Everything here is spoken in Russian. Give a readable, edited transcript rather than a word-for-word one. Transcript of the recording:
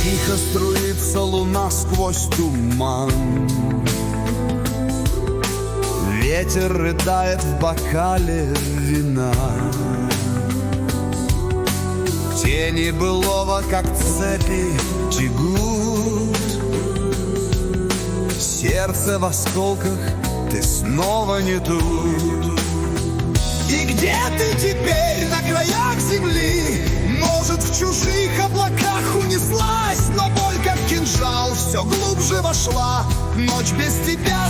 Тихо струится луна сквозь туман. Ветер рыдает в бокале вина. Тени былого, как цепи, тягут. Сердце в осколках, ты снова не тут. И где ты теперь на краях земли? Может, в чужих облаках унеслась, но боль, как кинжал, все глубже вошла. Ночь без тебя